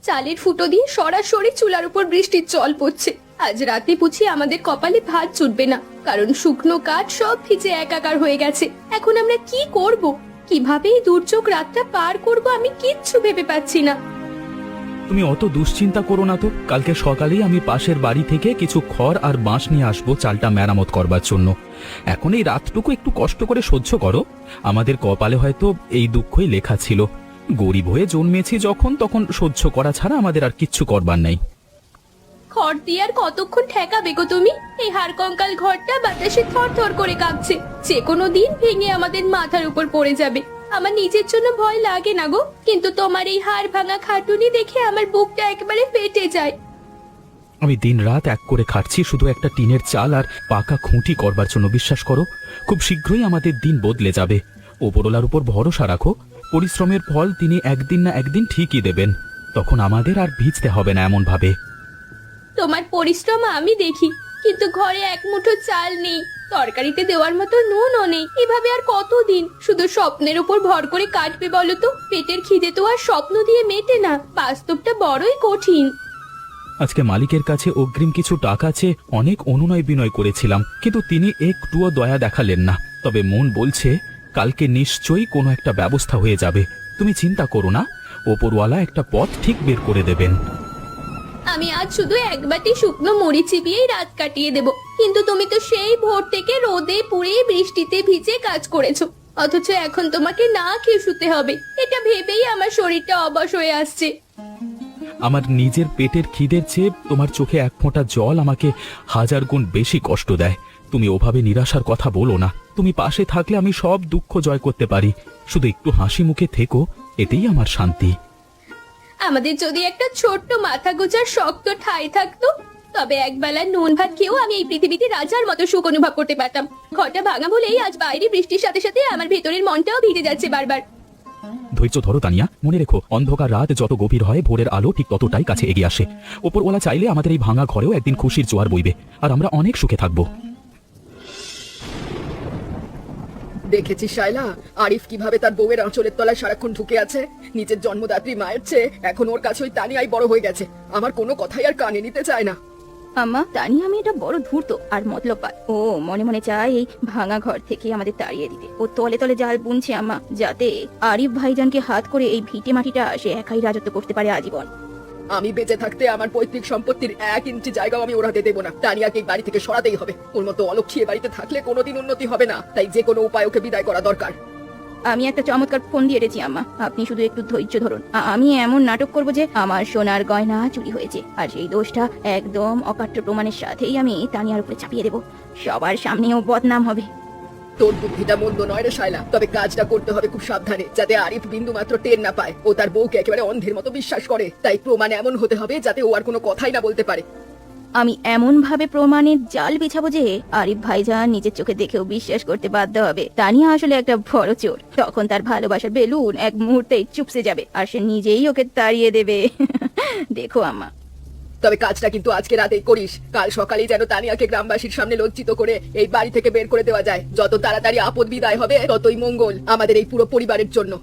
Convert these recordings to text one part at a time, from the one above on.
চালের ফুটো দিয়ে সরাসরি চুলার উপর বৃষ্টির জল পড়ছে। আজ রাতে বুঝি আমাদের কপালে ভাত জুটবে না, কারণ শুকনো কাঠ সব ভিজে একাকার হয়ে গেছে। এখন আমরা কি করব? কিভাবে এই দুর্যোগ রাতটা পার করব আমি কিচ্ছু ভেবে পাচ্ছি না। তুমি অত দুশ্চিন্তা করো না তো। কালকে সকালেই আমি পাশের বাড়ি থেকে কিছু খড় আর বাঁশ নিয়ে আসবো চালটা মেরামত করবার জন্য। এখন এই রাতটুকু একটু কষ্ট করে সহ্য করো। আমাদের কপালে হয়তো এই দুঃখই লেখা ছিল। গরিব হয়ে জন্মেছি যখন, তখন সহ্য করা ছাড়া আমাদের আর কিচ্ছু করবার নেই। খড় দিয়ে আর কতক্ষণ ঠেকাবে গো তুমি? এই হাড় কঙ্কাল ঘরটা বাতাসে থর থর করে কাঁপছে, যে কোনো দিন ভেঙে আমাদের মাথার উপর পড়ে যাবে। আমার নিজের জন্য ভয় লাগে না গো, কিন্তু তোমার এই হাড় ভাঙা খাটুনি দেখে আমার বুকটা একেবারে ফেটে যায়। আমি দিনরাত এক করে খাটছি শুধু একটা টিনের চাল আর পাকা খুঁটি করবার জন্য। বিশ্বাস করো, খুব শীঘ্রই আমাদের দিন বদলে যাবে। ওপরওয়ালার উপর ভরসা রাখো। পরিশ্রমের ফল তিনি একদিন না একদিন ঠিকই দেবেন। তখন আমাদের আর ভিজতে হবে না এমন ভাবে। তোমার পরিশ্রম আমি দেখি, কিন্তু ঘরে এক মুঠো চাল নেই, তরকারিতে দেওয়ার মতো নুনও নেই। এভাবে আর কতদিন শুধু স্বপ্নের উপর ভর করে কাটবে বলো তো? পেটের খিদে তো আর স্বপ্ন দিয়ে মেটে না, বাস্তবটা বড়ই কঠিন। আজকে মালিকের কাছে অগ্রিম কিছু টাকা চেয়ে অনেক অনুনয় বিনয় করেছিলাম, কিন্তু তিনি একটুও দয়া দেখালেন না। তবে মন বলছে কালকে নিশ্চয়ই কোনো একটা ব্যবস্থা হয়ে যাবে। তুমি চিন্তা করো না, ওপরওয়ালা একটা পথ ঠিক বের করে দেবেন। আমি আজ শুধু এক বাটি শুকনো মুড়ি চিবিয়েই রাত কাটিয়ে দেব, কিন্তু তুমি তো সেই ভোর থেকে রোদে পুড়ে বৃষ্টিতে ভিজে কাজ করেছো, অথচ এখন তোমাকে না খেয়ে শুতে হবে। এটা ভেবেই আমার শরীরটা অবশ হয়ে আসছে। আমার নিজের পেটের খিদের চেয়ে তোমার চোখে এক ফোঁটা জল আমাকে হাজার গুণ বেশি কষ্ট দেয়। তুমি ওভাবে নিরাশার কথা বলো না। তুমি পাশে থাকলে আমি সব দুঃখ জয় করতে পারি। শুধু একটু হাসি মুখে থেকো, এতেই আমার শান্তি। আমাদের যদি একটা ছোট্ট মাথা গোজার শক্ত ঠাঁই থাকতো, তবে একবেলা নুন ভাত খেয়েও আমি এই পৃথিবীতে রাজার মতো সুখ অনুভব করতে পারতাম। ঘরটা ভাঙা বলেই আজ বাইরে বৃষ্টির সাথে সাথে আমার ভেতরের মনটাও ভিজে যাচ্ছে বারবার। ধৈর্য ধরো তানিয়া, মনে রেখো অন্ধকার রাত যত গভীর হয় ভোরের আলো ঠিক ততটাই কাছে এগিয়ে আসে। ওপরওয়ালা চাইলে আমাদের এই ভাঙা ঘরেও একদিন খুশির জোয়ার বইবে, আর আমরা অনেক সুখে থাকবো। দেখেছিস শায়লা, আরিফ কিভাবে তার বউয়ের আঁচলের তলায় সারাক্ষণ ঢুকে আছে। নিজের জন্মদাত্রী মায়ের চেয়ে এখন ওর কাছে ওই তানিয়াই বড় হয়ে গেছে। আমার কোনো কথাই আর কানে নিতে চায় না। আম্মা, তানিয়া মেয়েটা বড় ধূর্ত আর মতলব। ও মনে মনে চায় এই ভাঙা ঘর থেকে আমাদের তাড়িয়ে দিতে। ও তলে তলে জাল বুনছে আম্মা, যাতে আরিফ ভাইজানকে হাত করে এই ভিটে মাটিটা সে একাই রাজত্ব করতে পারে আজীবন। আমি বেঁচে থাকতে আমার পৈতৃক সম্পত্তির 1 ইঞ্চি জায়গাও আমি ওরাতে দেবো না। তানিয়াকে এই বাড়ি থেকে সরাতেই হবে। ওর মতো অলক্ষী বাড়িতে থাকলে কোনোদিন উন্নতি হবে না। তাই যে কোনো উপায় ওকে বিদায় করা দরকার। আমি একটা চমৎকার ফোন দিয়ে রেখেছি আম্মা, আপনি শুধু একটু ধৈর্য ধরুন। আমি এমন নাটক করব যে আমার সোনার গয়না চুরি হয়েছে, আর সেই দোষটা একদম অকাট্য প্রমাণের সাথেই আমি তানিয়ার উপরে চাপিয়ে দেবো। সবার সামনেও বদনাম হবে। তোর বুদ্ধিটা মন্দ নয় রে শায়লা, তবে কাজটা করতে হবে খুব সাবধানে, যাতে আরিফ বিন্দু মাত্র টের না পায়। ও তার বউকে একেবারে অন্ধের মতো বিশ্বাস করে। তাই প্রমাণ এমন হতে হবে যাতে ও আর কোনো কথাই না বলতে পারে। আমি এমন ভাবে প্রমাণের জাল বিছাবো যে আরিফ ভাইজান নিজের চোখে দেখেও বিশ্বাস করতে বাধ্য হবে তানিয়া আসলে একটা বড় চোর। তখন তার ভালোবাসার বেলুন এক মুহূর্তেই চুপসে যাবে, আর সে নিজেই ওকে তাড়িয়ে দেবে। দেখো আম্মা। তবে কাজটা কিন্তু আজকে রাতেই করিস। কাল সকালেই যেন তানিয়াকে গ্রামবাসীর সামনে লজ্জিত করে এই বাড়ি থেকে বের করে দেওয়া যায়। যত তাড়াতাড়ি আপদ বিদায় হবে ততই মঙ্গল আমাদের এই পুরো পরিবারের জন্য।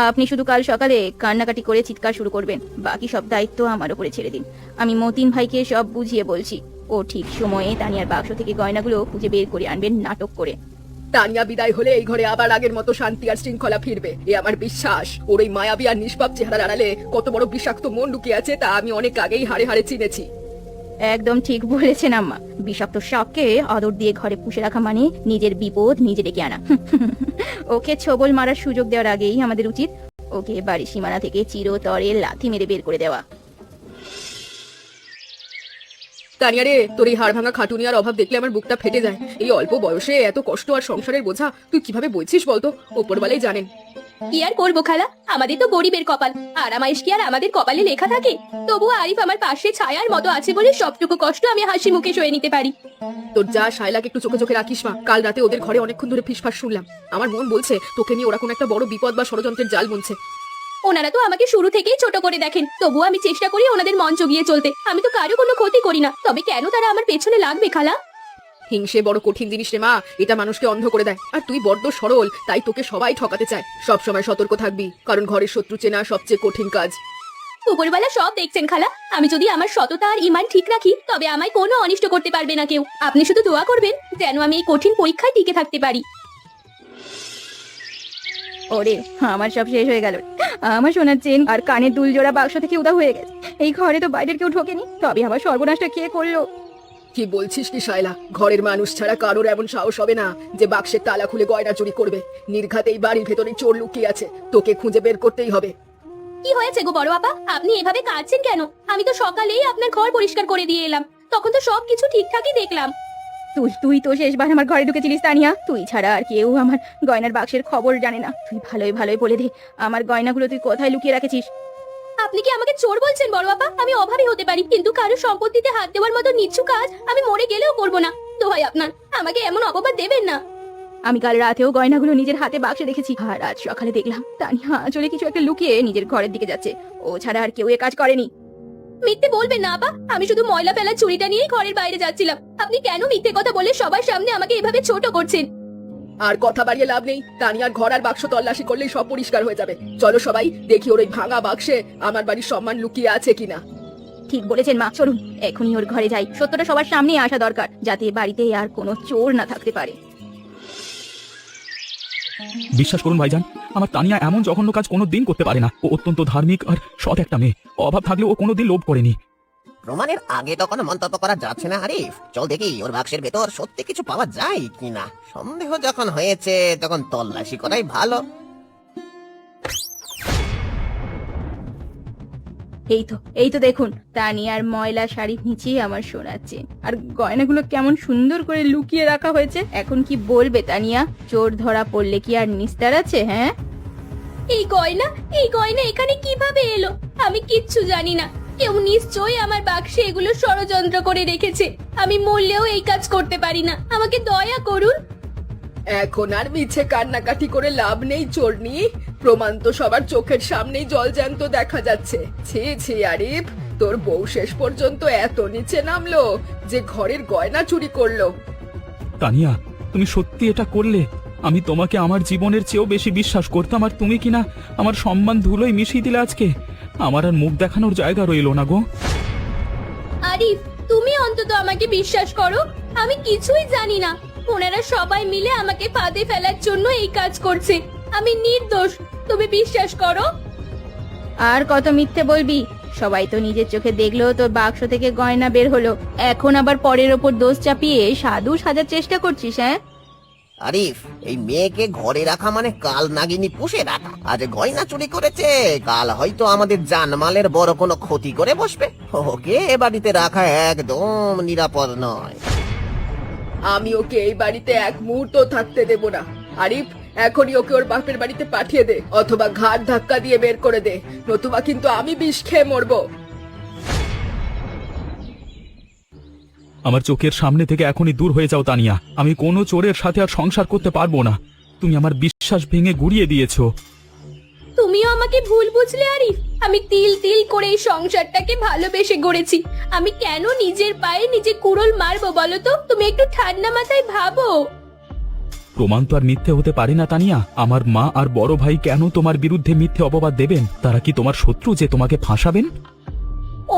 আপনি শুধু কাল সকালে কান্নাকাটি করে চিৎকার শুরু করবেন, বাকি সব দায়িত্ব আমার উপরে ছেড়ে দিন। আমি মতিন ভাইকে সব বুঝিয়ে বলছি। ও ঠিক সময়ে তানিয়ার বাক্স থেকে গয়নাগুলো খুঁজে বের করে আনবেন নাটক করে। তানিয়া বিদায় হলে এই ঘরে আবার আগের মতো শান্তি আর শৃঙ্খলা ফিরবে, এ আমার বিশ্বাস। ওর ওই মায়াবী আর নিষ্পাপ চেহারার আড়ালে কত বড় বিষাক্ত মন লুকিয়ে আছে তা আমি অনেক আগেই হাড়ে হাড়ে চিনেছি। একদম ঠিক বলেছেন আম্মা। বিষাক্ত সাপকে আদর দিয়ে ঘরে পুষে রাখা মানে নিজের বিপদ নিজে ডেকে আনা। ওকে ছবল মারার সুযোগ দেওয়ার আগেই আমাদের উচিত ওকে বাড়ির সীমানা থেকে চিরতরে লাথি মেরে বের করে দেওয়া। তানিয়া রে, তোর এই হাড় ভাঙা খাটুনি আর অভাব দেখলে আমার বুকটা ফেটে যায়। এই অল্প বয়সে এত কষ্ট আর সংসারের বোঝা তুই কিভাবে বইছিস বলতো? ওপরওয়ালাই জানেন। কি আর করবো খালা, আমাদের তো গরিবের কপাল। আরামাইশ কি আর আমাদের কপালে লেখা থাকে? তবুও আরিফ আমার পাশে ছায়ার মতো আছে বলে সবটুকু কষ্ট আমি হাসি মুখে সয়ে নিতে পারি। তোর যা শায়লাকে একটু চোখে চোখে রাখিস মা। কাল রাতে ওদের ঘরে অনেকক্ষণ ধরে ফিসফাস শুনলাম। আমার মন বলছে তোকে নিয়ে ওরা কোনো একটা বড় বিপদ বা ষড়যন্ত্রের জাল বুনছে। ওনারা তো আমাকে শুরু থেকেই ছোট করে দেখেন, তবুও আমি চেষ্টা করি ওনাদের মন জুগিয়ে চলতে। আমি তো কারো কোনো ক্ষতি করি না, তবে কেন তারা আমার পেছনে লাগবে খালা? হিংসে বড় কঠিন জিনিস রে মা, এটা মানুষকে অন্ধ করে দেয়। আর তুই বড্ড সরল, তাই তোকে সবাই ঠকাতে চায়। সব সময় সতর্ক থাকবি, কারণ ঘরের শত্রু চেনা সবচেয়ে কঠিন কাজ। উপরওয়ালা সব দেখছেন খালা। আমি যদি আমার সততা আর ঈমান ঠিক রাখি তবে আমায় কোনো অনিষ্ট করতে পারবে না কেউ। আপনি শুধু দোয়া করবেন যেন আমি এই কঠিন পরীক্ষায় টিকে থাকতে পারি। ওরে, আমার সব শেষ হয়ে গেল। আমার সোনার চেন আর কানের দুল জোড়া বাক্স থেকে উদা হয়ে গেছে। এই ঘরে তো বাইরের কেউ ঢোকেনি, তবে আমার সর্বনাশটা কে করলো? কি বলছিস কি শায়লা? ঘরের মানুষ ছাড়া কারোর এমন সাহস হবে না যে বাক্সের তালা খুলে গয়না চুরি করবে। নির্ঘাত এই বাড়ির ভেতরে চোর লুকিয়ে আছে, তোকে খুঁজে বের করতেই হবে। কি হয়েছে গো বড় আপা, আপনি এভাবে কাঁদছেন কেন? আমি তো সকালেই আপনার ঘর পরিষ্কার করে দিয়ে এলাম, তখন তো সবকিছু ঠিকঠাকই দেখলাম। তুই তো শেষবার আমার ঘরে ঢুকেছিলিস তানিয়া। তুই ছাড়া আর কেউ আমার গয়নার বাক্সের খবর জানে না। তুই ভালোই ভালোই বলে দে, আমার গয়নাগুলো তুই কোথায় লুকিয়ে রেখেছিস? আপনি কি আমাকে চোর বলছেন বড় আপা? আমি অভাবী হতে পারি, কিন্তু কারো সম্পত্তিতে হাত দেওয়ার মতো নিচ্ছু কাজ আমি মরে গেলেও করব না। দোহাই আপনার, আমাকে এমন অপবাদ দেবেন না। আমি কাল রাতেও গয়নাগুলো নিজের হাতে বাক্সে রেখেছি, আর আজ সকালে দেখলাম তানিয়া আঁচলে কিছু একটা লুকিয়ে নিজের ঘরের দিকে যাচ্ছে। ও ছাড়া আর কেউ এ কাজ করেনি। মিথ্যে বলবেন না আপা, আমি শুধু ময়লা ফেলার চুরিটা নিয়েই ঘরের বাইরে যাচ্ছিলাম। আপনি কেন মিথ্যে কথা বলে সবার সামনে আমাকে এভাবে ছোট করছেন? আর কথা বাড়িয়ে লাভ নেই। তানিয়ার ঘর আর বাক্স তল্লাশি করলেই সব পরিষ্কার হয়ে যাবে। চলো সবাই দেখি ওর ওই ভাঙা বাক্সে আমার বাড়ির সম্মান লুকিয়ে আছে কিনা। ঠিক বলেছেন মা, চলুন এখনই ওর ঘরে যাই। সত্যটা সবার সামনে আসা দরকার, যাতে বাড়িতে আর কোনো চোর না থাকতে পারে। বিশ্বাস করুন ভাইজান, আমার তানিয়া এমন জঘন্য কাজ কোনোদিন করতে পারে না। ও অত্যন্ত ধার্মিক আর সৎ একটা মেয়ে। অভাব থাকলেও ও কোনোদিন লোভ করেনি। প্রমাণের আগে তো কোনো মন্তব্য করা যাচ্ছে না আরিফ। চল দেখি ওর বাক্সের ভেতর সত্যি কিছু পাওয়া যায় কিনা। সন্দেহ যখন হয়েছে তখন তল্লাশি করাই ভালো। এই তো দেখুন, তানিয়ার ময়লা শাড়ির নিচে আমার সোনার চেন আর গয়নাগুলো কেমন সুন্দর করে লুকিয়ে রাখা হয়েছে। এখন কি বলবে তানিয়া? চোর ধরা পড়লে কি আর নিস্তার আছে? হ্যাঁ, এই গয়না এখানে কিভাবে এলো? আমি কিচ্ছু জানি না। কেউ নিশ্চয়ই আমার বাক্সে এগুলো ষড়যন্ত্র করে রেখেছে। আমি মরলেও এই কাজ করতে পারি না, আমাকে দয়া করুন। এখন আর মিছে কান্নাকাটি করে লাভ নেই চোরনি। প্রমাণ তো সবার চোখের সামনেই জলজ্যান্ত দেখা যাচ্ছে। ছি ছি আরিফ, তোর বউ শেষ পর্যন্ত এত নিচে নামলো যে ঘরের গয়না চুরি করলো। তানিয়া, তুমি সত্যি এটা করলে? আমি তোমাকে আমার জীবনের চেয়েও বেশি বিশ্বাস করতাম, আর তুমি কিনা আমার সম্মান ধুলোয় মিশিয়ে দিলে আজকে। আমার আর মুখ দেখানোর জায়গা রইলো না গো। আরিফ, তুমি অন্তত আমাকে বিশ্বাস করো। আমি কিছুই জানি না। ওনারা সবাই মিলে আমাকে ফাঁদে ফেলার জন্য এই কাজ করছে। আমি নির্দোষ, তুমি বিশ্বাস করো। আর কত মিথ্যে বলবি? সবাই তো নিজের চোখে দেখলো তোর বাক্স থেকে গয়না বের হলো, এখন আবার পরের ওপর দোষ চাপিয়ে সাধু সাজার চেষ্টা করছিস? হ্যাঁ, আরিফ, এই মেয়েকে ঘরে রাখা মানে কাল নাগিনী পুষে রাখা। আজ গয়না চুরি করেছে, কাল হয়তো আমাদের জানমালের বড় কোনো ক্ষতি করে বসবে। ওকে এ বাড়িতে রাখা একদম নিরাপদ নয়। আমি ওকে এই বাড়িতে এক মুহূর্ত থাকতে দেব না। আরিফ, এখনই ওকে ওর বাপের বাড়িতে পাঠিয়ে দে, অথবা ঘাট ধাক্কা দিয়ে বের করে দে, নতুবা কিন্তু আমি বিষ খেয়ে মরবো। আমার চোখের সামনে থেকে এখনই দূর হয়ে যাও তানিয়া। আমি কোনো চোরের সাথে আর সংসার করতে পারবো না। তুমি আমার বিশ্বাস ভেঙে গুড়িয়ে দিয়েছো। তুমিও আমাকে ভুল বুঝলে আরিফ। আমি তিল তিল করে এই সংসারটাকে ভালোবেসে গড়েছি। আমি কেন নিজের পায়ে নিজে কুড়োল মারবো বলো তো? তুমি একটু ঠান্ডা মাথায় ভাবো। প্রমাণ তো আর মিথ্যে হতে পারে না তানিয়া। আমার মা আর বড় ভাই কেন তোমার বিরুদ্ধে মিথ্যে অপবাদ দেবেন? তারা কি তোমার শত্রু যে তোমাকে ফাঁসাবেন?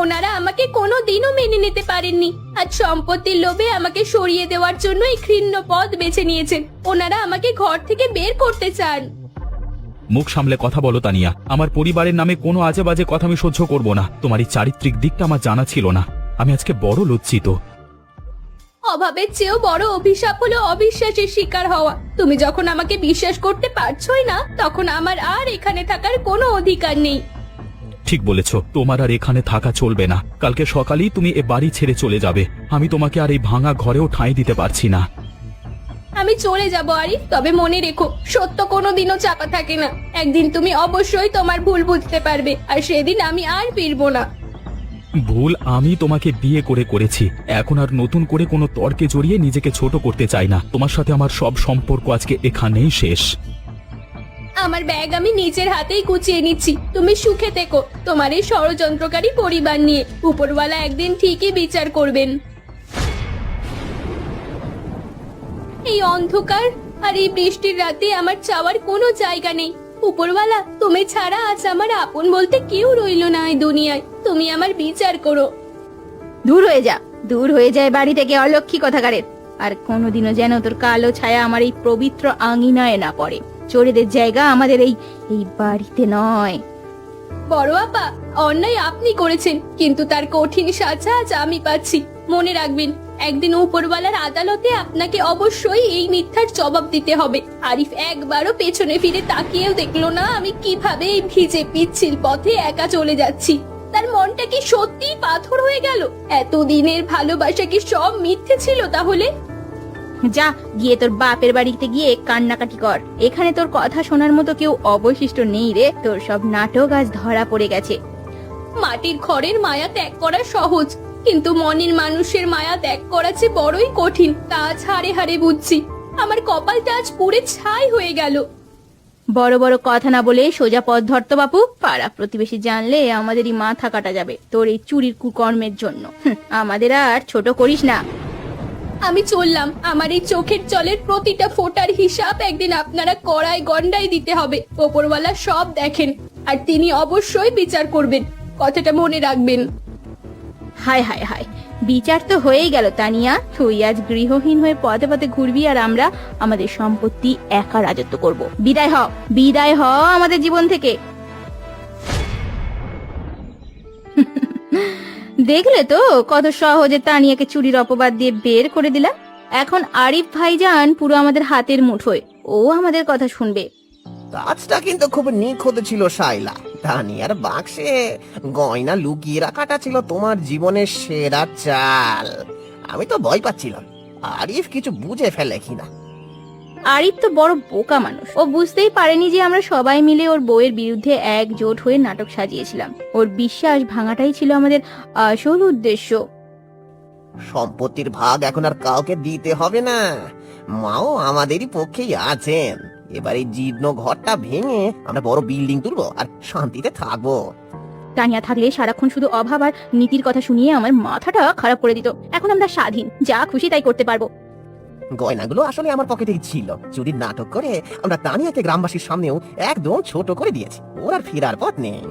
ওনারা আমাকে কোনোদিনও মেনে নিতে পারেননি। আজ সম্পত্তির লোভে আমাকে সরিয়ে দেওয়ার জন্য এই ঘৃণ্য পথ বেছে নিয়েছেন। ওনারা আমাকে ঘর থেকে বের করতে চান। মুখ সামলে কথা বলো তানিয়া। আমার পরিবারের নামে কোনো আজে বাজে কথা আমি সহ্য করব না। তোমার এই চারিত্রিক দিকটা আমার জানা ছিল না। আমি আজকে বড় লজ্জিত। অভাবের চেয়েও বড় অভিশাপ হলো অবিশ্বাসের শিকার হওয়া। তুমি যখন আমাকে বিশ্বাস করতে পারছোই না, তখন আমার আর এখানে থাকার কোনো অধিকার নেই। ঠিক বলেছ, তোমার আর এখানে থাকা চলবে না। কালকে সকালেই তুমি এ বাড়ি ছেড়ে চলে যাবে। আমি তোমাকে আর এই ভাঙা ঘরেও ঠাঁই দিতে পারছি না। আমি চলে যাব আরিফ, তবে মনে রেখো, সত্য কোনোদিনও চাপা থাকে না। একদিন তুমি অবশ্যই তোমার ভুল বুঝতে পারবে, আর সেদিন আমি আর ফিরবো না। ভুল আমি তোমাকে বিয়ে করে করেছি। এখন আর নতুন করে কোনো তর্কে জড়িয়ে নিজেকে ছোট করতে চাই না। তোমার সাথে আমার সব সম্পর্ক আজকে এখানেই শেষ। আমার ব্যাগ আমি নিজের হাতেই গুছিয়ে নিচ্ছি। তুমি সুখে থেকো তোমার এই ষড়যন্ত্রকারী পরিবার নিয়ে। উপরওয়ালা একদিন ঠিকই বিচার করবেন। এই অন্ধকার আর এই বৃষ্টির রাতে আমার চাওয়ার কোনো জায়গা নেই। উপরওয়ালা, তুমি ছাড়া আজ আমার আপন বলতে কেউ রইলো না এই দুনিয়ায়। তুমি আমার বিচার করো। দূর হয়ে যা, দূর হয়ে যায় বাড়ি থেকে, অলক্ষী কথাকারের। আর কোনোদিনও যেন তোর কালো ছায়া আমার এই পবিত্র আঙিনায় না পড়ে। চোরেদের জায়গা আমাদের এই এই বাড়িতে নয়। বড় আপা, অন্যায় আপনি করেছেন, কিন্তু তার কঠিন সাজা আজ আমি পাচ্ছি। মনে রাখবেন, একদিন উপরওয়ালার আদালতে আপনাকে অবশ্যই এই মিথ্যার জবাব দিতে হবে। আরিফ একবারও পেছনে ফিরে তাকিয়েও দেখলো না আমি কিভাবে এই ভিজে পিচ্ছিল পথে একা চলে যাচ্ছি। তার মনটা কি সত্যিই পাথর হয়ে গেল? এতদিনের ভালোবাসা কি সব মিথ্যে ছিল তাহলে? যা গিয়ে তোর বাপের বাড়িতে গিয়ে কান্নাকাটি কর। এখানে তোর কথা শোনার মতো কেউ অবশিষ্ট নেই রে। তোর সব নাটক আজ ধরা পড়ে গেছে। মাটির ঘরের মায়া ত্যাগ করা সহজ, কিন্তু মনের মানুষের মায়া ত্যাগ করা যে বড়ই কঠিন, তা আজ হারে হারে বুঝছি। আমার কপালটা আজ পুড়ে ছাই হয়ে গেল। বড় বড় কথা না বলে সোজা পথ ধরতো বাপু। পাড়া প্রতিবেশী জানলে আমাদেরই মাথা কাটা যাবে তোর এই চুরির কুকর্মের জন্য। আমাদের আর ছোট করিস না। আমি চললাম। আমার এই চোখের জলের প্রতিটা ফোঁটার হিসাব একদিন আপনারা কড়ায় গন্ডায় দিতে হবে। ওপরওয়ালা সব দেখেন, আর তিনি অবশ্যই বিচার করবেন। কথাটা মনে রাখবেন। হায় হায় হায়, বিচার তো হয়েই গেল তানিয়া। তুই আজ গৃহহীন হয়ে পথে পথে ঘুরবি, আর আমরা আমাদের সম্পত্তি একা রাজত্ব করব। বিদায় হ, বিদায় হ আমাদের জীবন থেকে। দেখলে তো কত সহজে তানিয়াকে চুরির অপবাদ দিয়ে বের করে দিলাম। এখন আরিফ ভাইজান পুরো আমাদের হাতের মুঠোয়। ও আমাদের কথা শুনবে। কাজটা কিন্তু খুব নিখুঁত ছিল শাইলা। তানিয়ার বাক্সে গয়না লুকিয়ে রাখাটা ছিল তোমার জীবনের সেরা চাল। আমি তো ভয় পাচ্ছিলাম আরিফ কিছু বুঝে ফেলে কিনা। আরিফ তো বড় বোকা মানুষ। ও বুঝতেই পারেনি যে আমরা সবাই মিলে ওর বউয়ের বিরুদ্ধে একজোট হয়ে নাটক সাজিয়েছিলাম। ওর বিশ্বাস ভাঙাটাই ছিল আমাদের আসল উদ্দেশ্য। সম্পত্তির ভাগ এখন আর কাউকে দিতে হবে না। মাও আমাদেরই পক্ষেই আছেন। এবার এই জীর্ণ ঘরটা ভেঙে আমরা বড় বিল্ডিং তুলবো আর শান্তিতে থাকবো। তানিয়া থাকলে সারাক্ষণ শুধু অভাব আর নীতির কথা শুনিয়ে আমার মাথাটা খারাপ করে দিত। এখন আমরা স্বাধীন, যা খুশি তাই করতে পারবো। গয়নাগুলো আসলে আমার পকেটেই ছিল। চুরির নাটক করে আমরা তানিয়াকে গ্রামবাসীর সামনেও একদম ছোট করে দিয়েছি। ওর আর ফেরার পথ নেই।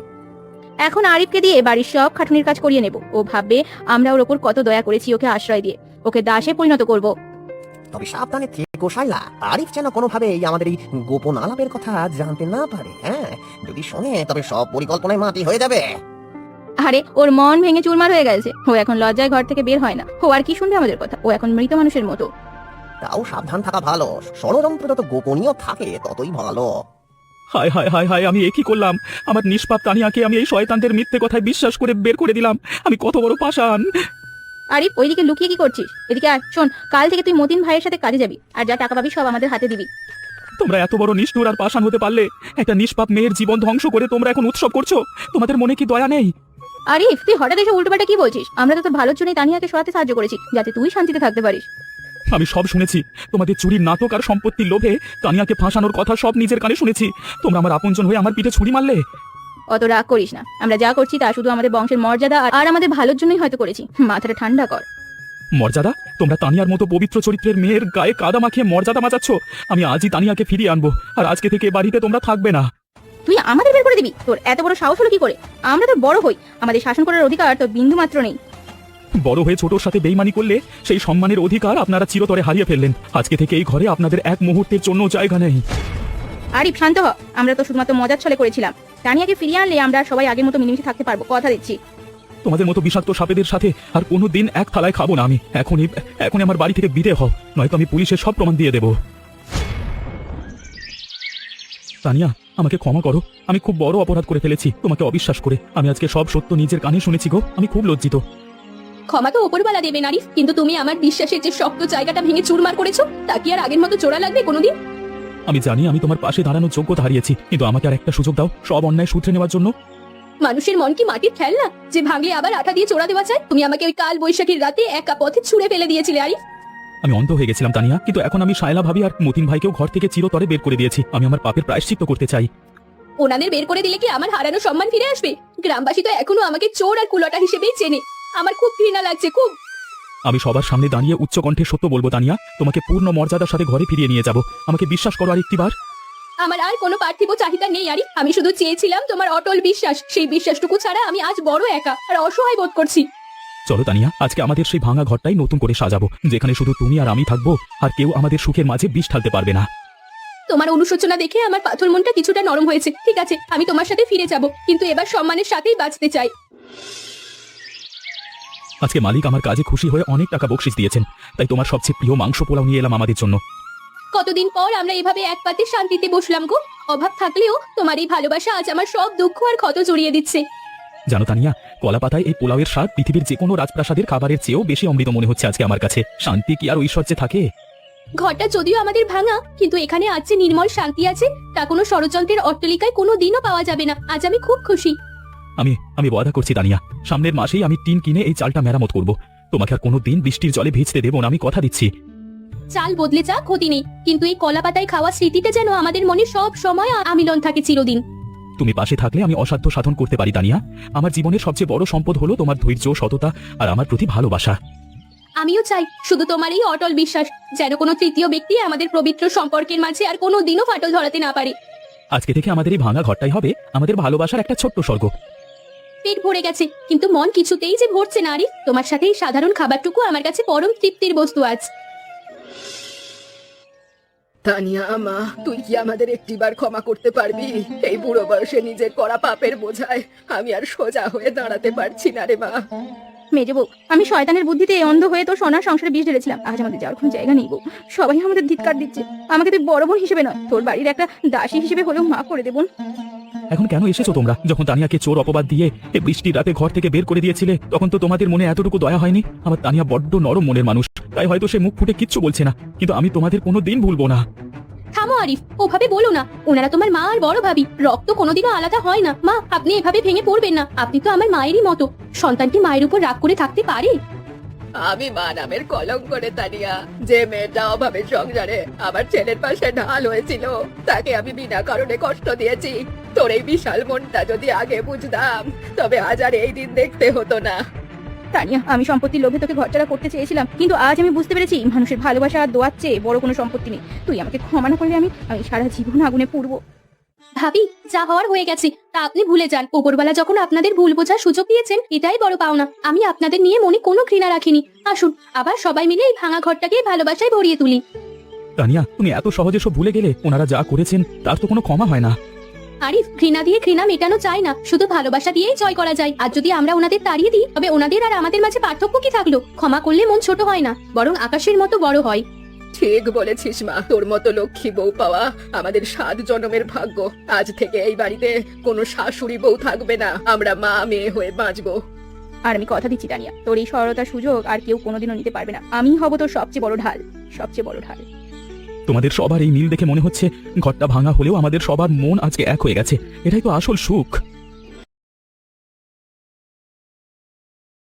এখন আরিফকে দিয়ে বাড়ির সব খাটুনির কাজ করিয়ে নেব। ও ভাববে আমরা ওর ওপর কত দয়া করেছি ওকে আশ্রয় দিয়ে। ওকে দাসে পরিণত করব। তবে সাবধানে থেকো শাইলা। আরিফ যেন কোনোভাবে আমাদের এই গোপন আলাপের কথা জানতে না পারে। হ্যাঁ, যদি শোনে তবে সব পরিকল্পনায় মাটি হয়ে যাবে। আরে ওর মন ভেঙে চুরমার হয়ে গেছে। ও এখন লজ্জায় ঘর থেকে বের হয় না। ও আর কি শুনবে আমাদের কথা? ও এখন মৃত মানুষের মতো। তাও সাবধান থাকা ভালো। ষড়যন্ত্র যত গোপনীয় থাকে ততই ভালো। হায় হায় হায় হায়, আমি এ কি করলাম? আমার নিষ্পাপ তানিয়াকে আমি এই শয়তানদের মিথ্যে কথায় বিশ্বাস করে বের করে দিলাম। আমি কত বড় পাষাণ! আরিফ, ওইদিকে লুকিয়ে কি করছিস? এদিকে আয়, শোন, কাল থেকে তুই মতিন ভাইয়ের সাথে কাজে যাবি, আর যা টাকা পাবি সব আমাদের হাতে দিবি। তোমরা এত বড় নিষ্ঠুর আর পাষাণ হতে পারলে? একটা নিষ্পাপ মেয়ের জীবন ধ্বংস করে তোমরা এখন উৎসব করছো? তোমাদের মনে কি দয়া নেই? আরিফ, তুই হঠাৎ এসে উল্টোপাল্টা কি বলছিস? আমরা তো তোর ভালোর জন্যই তানিয়াকে সরাতে সাহায্য করেছি, যাতে তুই শান্তিতে থাকতে পারিস। আমি সব শুনেছি। তোমাদের চুরির নাটক আর সম্পত্তির লোভে তানিয়াকে ফাঁসানোর কথা সব নিজের কানে শুনেছি। তোমরা আমার আপনজন হয়ে আমার পিঠে ছুরি মারলে। অত রাগ করিস না। আমরা যা করছি তা শুধু আমাদের বংশের মর্যাদা আর আমাদের ভালোর জন্যই হয়তো করেছি। মাথাটা ঠান্ডা কর। মর্যাদা? তোমরা তানিয়ার মতো পবিত্র চরিত্রের মেয়ের গায়ে কাদা মাখিয়ে মর্যাদা মাচাচ্ছ। আমি আজই তানিয়াকে ফিরিয়ে আনবো, আর আজকে থেকে বাড়িতে তোমরা থাকবে না। তুই আমাদের বের করে দিবি? তোর এত বড় সাহস হলো কি করে? আমরা তো বড় হই, আমাদের শাসন করার অধিকার তোর বিন্দু মাত্র নেই। বড় হয়ে ছোটর সাথে বেইমানি করলে সেই সম্মানের অধিকার আপনারা চিরতরে হারিয়ে ফেললেন। আজকে থেকে এই ঘরে আপনাদের এক মুহূর্তের জন্য জায়গা নেই। আরিফ, শান্ত হ। আমরা তো শুধুমাত্র মজার ছলে করেছিলাম। তানিয়াকে ফিরিয়ে আনলে আমরা সবাই আগের মতো মিলেমিশে থাকতে পারবো, কথা দিচ্ছি। তোমাদের মতো বিষাক্ত সাপেদের সাথে আর কোনো দিন এক থালায় খাবো না আমি। এখনই আমার বাড়ি থেকে বিদে হও, নয়তো আমি পুলিশের সব প্রমাণ দিয়ে দেব। তানিয়া, আমাকে ক্ষমা করো। আমি খুব বড় অপরাধ করে ফেলেছি তোমাকে অবিশ্বাস করে। আমি আজকে সব সত্য নিজের কানে শুনেছি গো। আমি খুব লজ্জিত। ক্ষমা তো ওপরওয়ালা দেবেন আরিফ, কিন্তু তুমি আমার বিশ্বাসের যে শক্ত জায়গাটা ভেঙে চুরমার করেছো, তা কি আর আগের মতো জোড়া লাগবে কোনোদিন? আমি জানি আমি তোমার পাশে দাঁড়ানোর যোগ্যতা হারিয়েছি, কিন্তু আমাকে আর একটা সুযোগ দাও সব অন্যায় শুধরে নেওয়ার জন্য। মানুষের মন কি মাটির খেলনা যে ভাঙলে আবার আঠা দিয়ে চোরা দেওয়া যায়? তুমি আমাকে ওই কাল বৈশাখীর রাতে একা পথে ছুঁড়ে ফেলে দিয়েছিলে আরিফ। আমি অন্ধ হয়ে গেছিলাম তানিয়া, কিন্তু এখন আমি শায়লা ভাবি আর মতিন ভাইকেও ঘর থেকে চিরতরে বের করে দিয়েছি। আমি আমার পাপের প্রায়শ্চিত্ত করতে চাই। ওনাদের বের করে দিলে কি আমার হারানো সম্মান ফিরে আসবে? গ্রামবাসী তো এখনো আমাকে চোর আর কুলটা হিসেবেই চেনে। আমার খুব ঘৃণা লাগছে, খুব। আমি সবার সামনে দাঁড়িয়ে উচ্চ কণ্ঠে সত্য বলবো তানিয়া, তোমাকে পূর্ণ মর্যাদার সাথে ঘরে ফিরিয়ে নিয়ে যাব। আমাকে বিশ্বাস করো আরেকটিবার। আমার আর কোনো পার্থিব চাহিদা নেই আরিফ। আমি শুধু চেয়েছিলাম তোমার অটল বিশ্বাস, সেই বিশ্বাসটুকু ছাড়া আমি আজ বড় একা আর অসহায় বোধ করছি। চলো তানিয়া, আজকে আমাদের সেই ভাঙা ঘরটাই নতুন করে সাজাবো, যেখানে শুধু তুমি আর আমি থাকবো, আর কেউ আমাদের সুখের মাঝে বিষ ঢালতে পারবে না। তোমার অনুশোচনা দেখে আমার পাথর মনটা কিছুটা নরম হয়েছে। ঠিক আছে, আমি তোমার সাথে ফিরে যাব, কিন্তু এবার সম্মানের সাথেই বাঁচতে চাই। আজকে মালিক আমার কাজে খুশি হয়ে অনেক টাকা বকশিশ দিয়েছেন, তাই তোমার সবচেয়ে প্রিয় মাংস পোলাও নিয়ে এলাম আমাদের জন্য। কতদিন পর আমরা এভাবে এক পাতে শান্তিতে বসলাম গো। অভাব থাকলেও তোমার এই ভালোবাসা আজ আমার সব দুঃখ আর ক্ষত জড়িয়ে দিচ্ছে। জানো তানিয়া, কলা পাতায় এই পোলাওয়ের স্বাদ পৃথিবীর যে কোনো রাজপ্রাসাদের খাবারের চেয়েও বেশি অমৃত মনে হচ্ছে আজকে আমার কাছে। শান্তি কি আর ঐশ্বর্যে থাকে? ঘরটা যদিও আমাদের ভাঙা, কিন্তু এখানে আজ যে নির্মল শান্তি আছে তা কোনো ষড়যন্ত্রের অট্টালিকায় কোনো দিনও পাওয়া যাবে না। আজ আমি খুব খুশি। আমি ওয়াদা করছি তানিয়া, সামনের মাসেই আমি টিন কিনে এই চালটা মেরামত করব। তোমাকে আর কোনোদিন বৃষ্টির জলে ভিজতে দেবো না, আমি কথা দিচ্ছি। চাল বদলে যা ক্ষতি নেই, কিন্তু এই কলা পাতায় খাওয়া স্মৃতিটা যেন আমাদের মনে সব সময় আমিলন থাকে চিরদিন। তুমি পাশে থাকলে আমি অসাধ্য সাধন করতে পারি তানিয়া। আমার জীবনের সবচেয়ে বড় সম্পদ হলো তোমার ধৈর্য, সততা আর আমার প্রতি ভালোবাসা। আমিও চাই শুধু তোমার এই অটল বিশ্বাস, যেন কোনো তৃতীয় ব্যক্তি আমাদের পবিত্র সম্পর্কের মাঝে আর কোনো দিনও ফাটল ধরাতে না পারে। আজকে থেকে আমাদের এই ভাঙা ঘরটাই হবে আমাদের ভালোবাসার একটা ছোট্ট স্বর্গ। পেট ভরে গেছে, কিন্তু মন কিছুতেই যে ভরছে না আরিফ। তোমার সাথে এই সাধারণ খাবারটুকু আমার কাছে পরম তৃপ্তির বস্তু আজ। তানিয়া মা, তুই কি আমাদের একটিবার ক্ষমা করতে পারবি? এই বুড়ো বয়সে নিজের করা পাপের বোঝায় আমি আর সোজা হয়ে দাঁড়াতে পারছি না রে মা। মেজে বউ, আমি শয়তানের বুদ্ধিতে অন্ধ হয়ে তোর সোনার সংসারে বিষ ঢেলেছিলাম। আজ আমাদের যাওয়ার কোনো জায়গা নেই বউ। সবাই আমাদের ধিক্কার দিচ্ছে। আমাকে তুই বড় বোন হিসেবে নয়, তোর বাড়ির একটা দাসী হিসেবে হলেও মাফ করে দে বোন। এখন কেন এসেছো তোমরা? যখন তানিয়াকে চোর অপবাদ দিয়ে এই বৃষ্টির রাতে ঘর থেকে বের করে দিয়েছিলে, তখন তো তোমাদের মনে এতটুকু দয়া হয়নি। আমার তানিয়া বড্ড নরম মনের মানুষ, তাই হয়তো সে মুখ ফুটে কিচ্ছু বলছে না, কিন্তু আমি তোমাদের কোনো দিন ভুলবো না। থামো আরিফ, ওভাবে বলো না। ওনারা তোমার মা আর বড় ভাবি, রক্ত কোনোদিনও আলাদা হয় না। মা, আপনি এভাবে ভেঙে পড়বেন না। আপনি তো আমার মায়েরই মতো। সন্তানটি মায়ের উপর রাগ করে থাকতে পারে? আমি মা নামের কলঙ্ক রে তানিয়া। যে মেয়েটা অভাবে সংসারে আমার ছেলের পাশে ঢাল হয়েছিল, তাকে আমি বিনা কারণে কষ্ট দিয়েছি। তোর এই বিশাল মনটা যদি আগে বুঝতাম, তবে আজ আর এই দিন দেখতে হতো না। তানিয়া, আমি সম্পত্তির লোভে তোকে ঘরছাড়া করতে চেয়েছিলাম, কিন্তু আজ আমি বুঝতে পেরেছি মানুষের ভালোবাসা আর দোয়ার চেয়ে বড় কোনো সম্পত্তি নেই। তুই আমাকে ক্ষমা না করলে আমি সারা জীবন আগুনে পুড়বো। ভাবি, যা হওয়ার হয়ে গেছে তা আপনি ভুলে যান। উপরওয়ালা যখন আপনাদের ভুল বোঝার সুযোগ দিয়েছেন, এটাই বড় পাওনা। আমি আপনাদের নিয়ে মনে কোনো ঘৃণা রাখিনি। আসুন আবার সবাই মিলে এই ভাঙা ঘরটাকে ভালোবাসায় ভরিয়ে তুলি। তানিয়া, তুমি এত সহজে সব ভুলে গেলে? ওনারা যা করেছেন তার তো কোনো ক্ষমা হয় না। আরিফ, ঘৃণা দিয়ে ঘৃণা মেটানো যায় না, শুধু ভালোবাসা দিয়েই জয় করা যায়। আর যদি আমরা ওনাদের তাড়িয়ে দিই, তবে ওনাদের আর আমাদের মাঝে পার্থক্য কি থাকলো? ক্ষমা করলে মন ছোট হয় না, বরং আকাশের মতো বড় হয়। ঠিক বলেছিস মা, তোর মতো লক্ষ্মী বউ পাওয়া আমাদের 7 জন্মের ভাগ্য। আজ থেকে এই বাড়িতে কোনো শাশুড়ি বউ থাকবে না, আমরা মা মেয়ে হয়ে বাঁচবো। আর আমি কথা দিচ্ছি তানিয়া, তোর এই সরলতার সুযোগ আর কেউ কোনোদিনও নিতে পারবে না। আমি হব তোর সবচেয়ে বড় ঢাল, সবচেয়ে বড় ঢাল। তোমাদের সবার এই মিল দেখে মনে হচ্ছে ঘরটা ভাঙা হলেও আমাদের সবার মন আজকে এক হয়ে গেছে। এটাই তো আসল সুখ।